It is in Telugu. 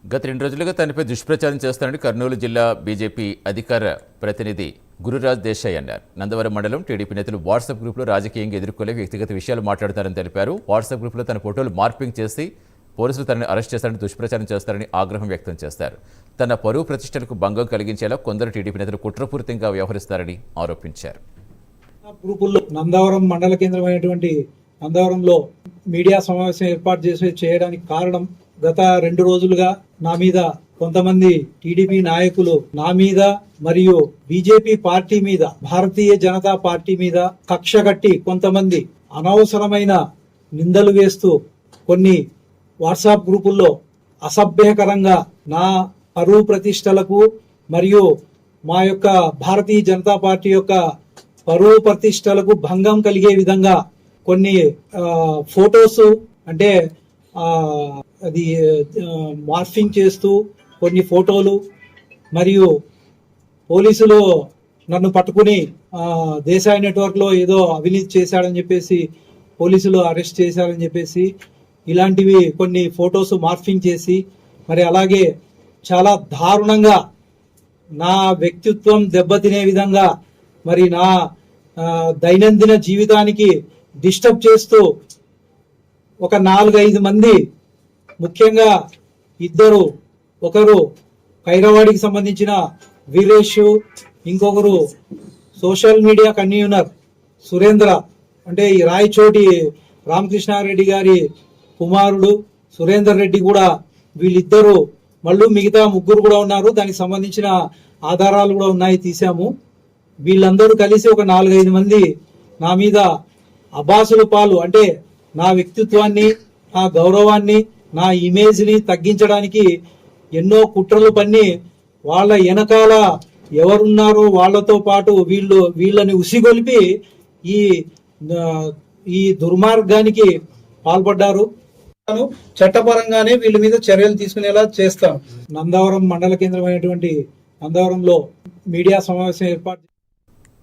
గత 2 రోజులుగా తనపై దుష్ప్రచారం చేస్తానని కర్నూలు జిల్లా బీజేపీ అధికార ప్రతినిధి గురురాజ్ దేశాయ్ అన్నారు. నందవరం మండలం టీడీపీ నేతలు వాట్సాప్ గ్రూప్లో రాజకీయంగా ఎదుర్కోలే వ్యక్తిగత విషయాలు మాట్లాడతారని తెలిపారు. వాట్సాప్ గ్రూప్లో తన ఫోటోలు మార్పింగ్ చేసి పోలీసులు తనని అరెస్ట్ చేస్తారని దుష్ప్రచారం చేస్తారని ఆగ్రహం వ్యక్తం చేస్తారు. తన పరువు ప్రతిష్టలకు భంగం కలిగించేలా కొందరు టీడీపీ నేతలు కుట్రపూరితంగా వ్యవహరిస్తారని ఆరోపించారు. గ్రూపుల్లో నందవరం మండల కేంద్రమైనటువంటి నందవరంలో మీడియా సమావేశం ఏర్పాటు చేయడానికి కారణం, గత 2 రోజులుగా నా మీద కొంతమంది టీడీపీ నాయకులు నా మీద మరియు బీజేపీ పార్టీ మీద, భారతీయ జనతా పార్టీ మీద కక్ష కట్టి కొంతమంది అనవసరమైన నిందలు వేస్తూ కొన్ని వాట్సాప్ గ్రూపుల్లో అసభ్యకరంగా నా పరువు ప్రతిష్టలకు మరియు మా యొక్క భారతీయ జనతా పార్టీ యొక్క పరువు ప్రతిష్టలకు భంగం కలిగే విధంగా కొన్ని ఫొటోస్ అంటే అది మార్ఫింగ్ చేస్తూ కొన్ని ఫోటోలు, మరియు పోలీసులు నన్ను పట్టుకుని దేశాయ్ నెట్వర్క్లో ఏదో అవినీతి చేశాడని చెప్పేసి పోలీసులు అరెస్ట్ చేశారని చెప్పేసి ఇలాంటివి కొన్ని ఫొటోస్ మార్ఫింగ్ చేసి, మరి అలాగే చాలా దారుణంగా నా వ్యక్తిత్వం దెబ్బతినే విధంగా, మరి నా దైనందిన జీవితానికి డిస్టర్బ్ చేస్తూ ఒక 4-5 మంది, ముఖ్యంగా ఇద్దరు, ఒకరు ఖైరవాడికి సంబంధించిన వీరేష్, ఇంకొకరు సోషల్ మీడియా కన్వీనర్ సురేంద్ర, అంటే ఈ రాయచోటి రామకృష్ణారెడ్డి గారి కుమారుడు సురేందర్ రెడ్డి కూడా, వీళ్ళిద్దరూ మళ్ళీ మిగతా 3 కూడా ఉన్నారు. దానికి సంబంధించిన ఆధారాలు కూడా ఉన్నాయి, తీసాము. వీళ్ళందరూ కలిసి ఒక 4-5 మంది నా మీద అబాసుల పాలు, అంటే నా వ్యక్తిత్వాన్ని, నా గౌరవాన్ని, నా ఇమేజ్ని తగ్గించడానికి ఎన్నో కుట్రలు పన్ని వాళ్ళ వెనకాల ఎవరున్నారో వాళ్ళతో పాటు వీళ్ళని ఉసిగొలిపి ఈ దుర్మార్గానికి పాల్పడ్డారు. చట్టపరంగానే వీళ్ళ మీద చర్యలు తీసుకునేలా చేస్తాం. నందవరం మండల కేంద్రమైనటువంటి నందవరంలో మీడియా సమావేశం ఏర్పాటు